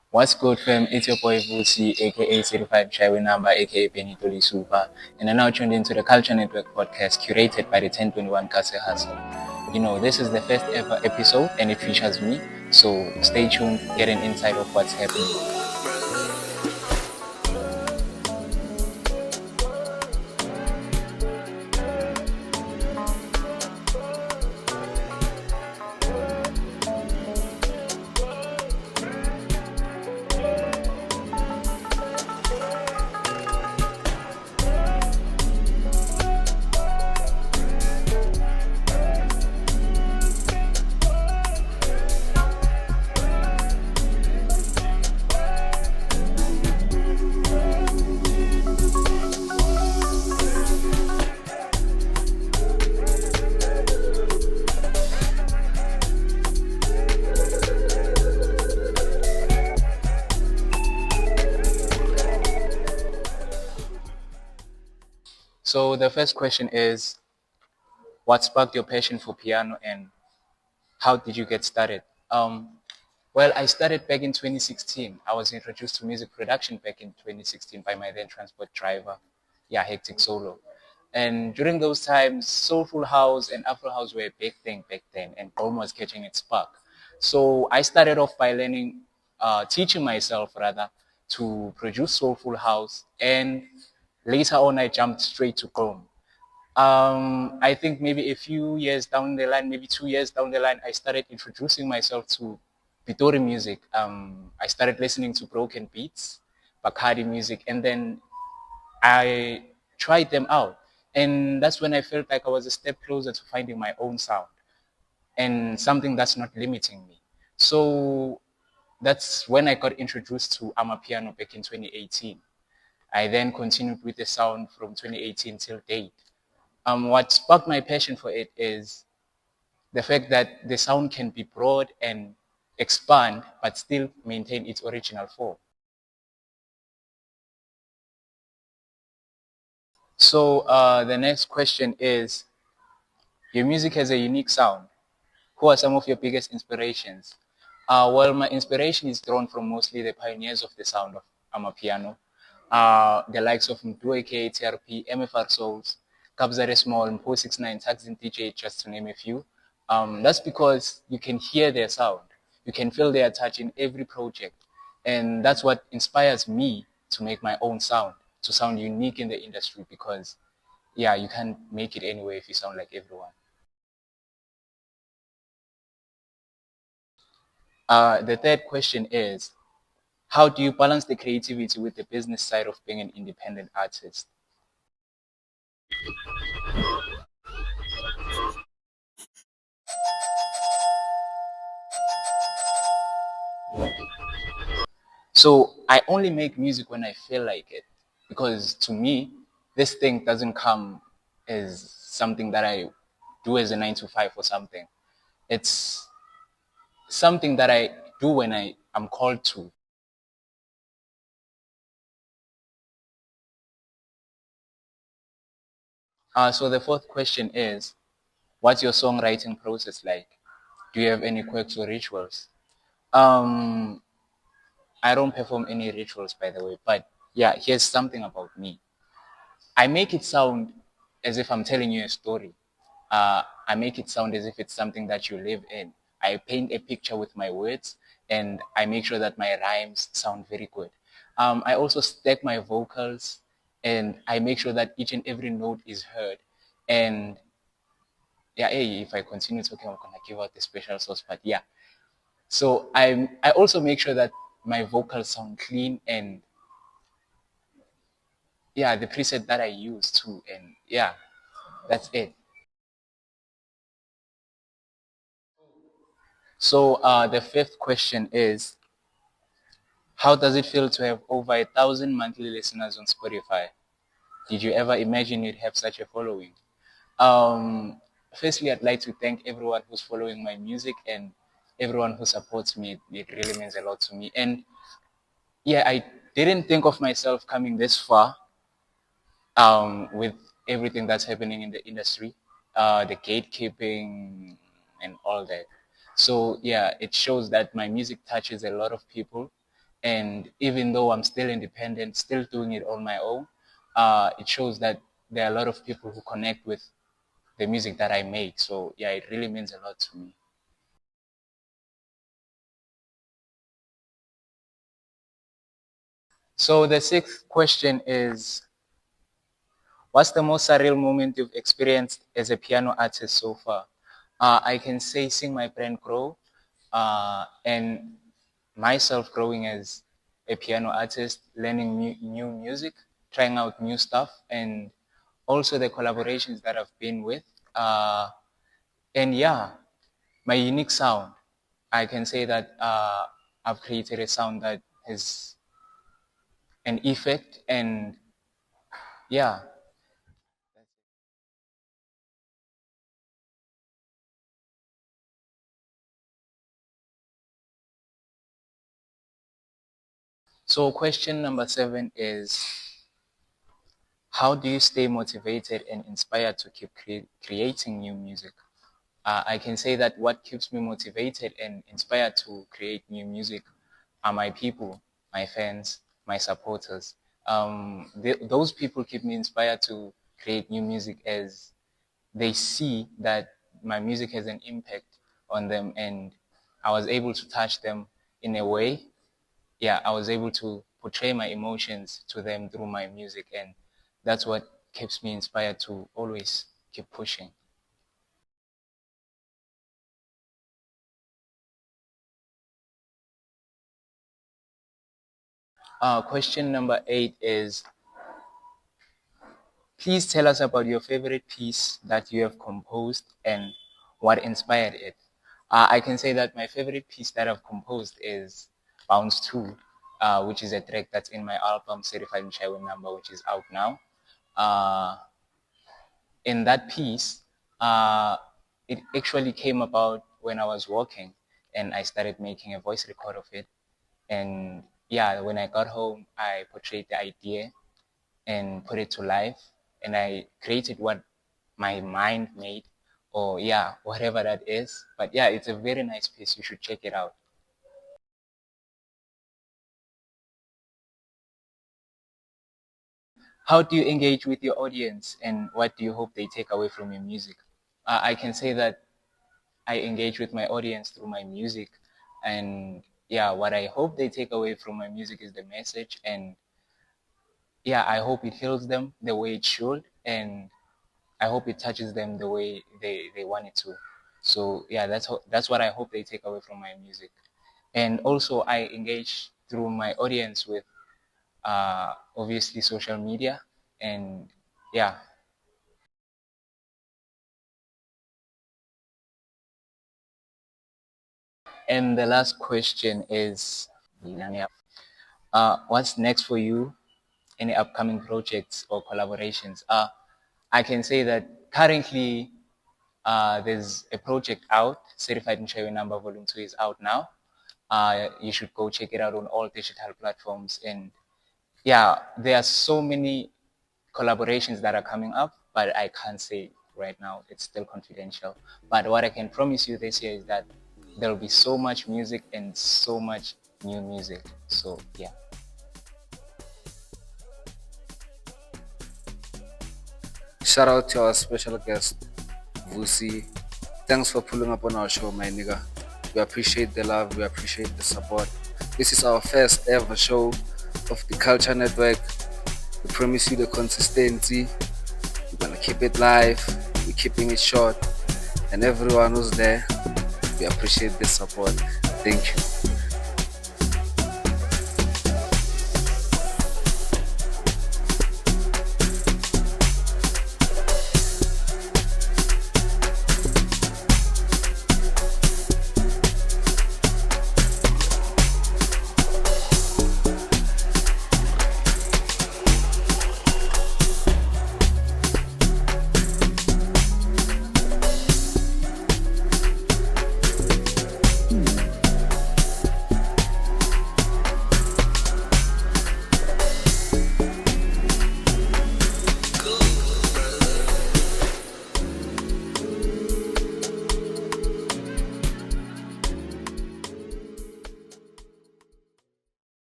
What's good, fam? It's your boy Vusiiey, aka Certified Shyway Number, aka Benitoli Super, and I'm now tuned into the Culture Network podcast curated by the 1021 Kase Hustle. This is the first ever episode and it features me, so stay tuned, get an insight of what's happening. So the first question is, what sparked your passion for piano and how did you get started? Um, well, I started back in 2016. I was introduced to music production back in 2016 by my then transport driver, Hectic Solo. And during those times, soulful house and Afro house were a big thing back then, and Rome was catching its spark. So I started off by teaching myself rather, to produce soulful house, and later on I jumped straight to Chrome. I think maybe a few years down the line, maybe 2 years down the line, I started introducing myself to Pitori music. I started listening to broken beats, Bacardi music, and then I tried them out. And that's when I felt like I was a step closer to finding my own sound and something that's not limiting me. So that's when I got introduced to Amapiano back in 2018. I then continued with the sound from 2018 till date. What sparked my passion for it is the fact that the sound can be broad and expand, but still maintain its original form. So the next question is, your music has a unique sound. Who are some of your biggest inspirations? Well, my inspiration is drawn from mostly the pioneers of the sound of Amapiano, the likes of Mdueke, TRP, MFR Souls, Kabzare Small, Mpo 69, Taxin DJ, just to name a few. That's because you can hear their sound. You can feel their touch in every project. And that's what inspires me to make my own sound, to sound unique in the industry because, you can't make it anyway if you sound like everyone. The third question is, how do you balance the creativity with the business side of being an independent artist? So I only make music when I feel like it, because to me, this thing doesn't come as something that I do as a 9 to 5 or something. It's something that I do when I am called to. So the fourth question is, what's your songwriting process like? Do you have any quirks or rituals? Um, I don't perform any rituals, by the way, but here's something about me. I make it sound as if I'm telling you a story. I make it sound as if it's something that you live in. I paint a picture with my words and I make sure that my rhymes sound very good. I also stack my vocals and I make sure that each and every note is heard. And hey, if I continue talking, I'm gonna give out the special sauce, but yeah. So I also make sure that my vocals sound clean and the preset that I use too. And that's it. So the fifth question is, how does it feel to have over 1,000 monthly listeners on Spotify? Did you ever imagine you'd have such a following? Um, Firstly, I'd like to thank everyone who's following my music and everyone who supports me. It really means a lot to me. And I didn't think of myself coming this far with everything that's happening in the industry, the gatekeeping and all that. So it shows that my music touches a lot of people And even though I'm still independent, still doing it on my own, it shows that there are a lot of people who connect with the music that I make. So yeah, it really means a lot to me. So the sixth question is, what's the most surreal moment you've experienced as a piano artist so far? I can say seeing my brand grow, and myself growing as a piano artist, learning new music, trying out new stuff, and also the collaborations that I've been with. Uh, and yeah, my unique sound. I can say that I've created a sound that has an effect, and yeah. So question number 7 is, how do you stay motivated and inspired to keep creating new music? I can say that what keeps me motivated and inspired to create new music are my people, my fans, my supporters. Those people keep me inspired to create new music as they see that my music has an impact on them, and I was able to touch them in a way. Yeah, I was able to portray my emotions to them through my music, and that's what keeps me inspired to always keep pushing. Question number 8 is, please tell us about your favorite piece that you have composed and what inspired it. I can say that my favorite piece that I've composed is Bounce 2, which is a track that's in my album Certified Mshaiwe Number, which is out now. Uh, in that piece, uh, it actually came about when I was walking and I started making a voice record of it. And yeah, when I got home, I portrayed the idea and put it to life, and I created what my mind made, or yeah, whatever that is. But yeah, it's a very nice piece. You should check it out. How do you engage with your audience, and what do you hope they take away from your music? I can say that I engage with my audience through my music, and yeah, what I hope they take away from my music is the message, and yeah, I hope it heals them the way it should, and I hope it touches them the way they want it to. So yeah, that's what I hope they take away from my music. And also I engage through my audience with obviously social media, and yeah. And the last question is, what's next for you? Any upcoming projects or collaborations? I can say that currently there's a project out, Certified Mshaiwe Number Volume 2 is out now. You should go check it out on all digital platforms. And yeah, there are so many collaborations that are coming up, but I can't say right now. It's still confidential. But what I can promise you this year is that there will be so much music and so much new music. So yeah. Shout out to our special guest, Vusiiey. Thanks for pulling up on our show, my nigga. We appreciate the love, we appreciate the support. This is our first ever show of the Culture Network. We promise you the consistency. We're gonna keep it live, we're keeping it short, and everyone who's there, we appreciate the support. Thank you.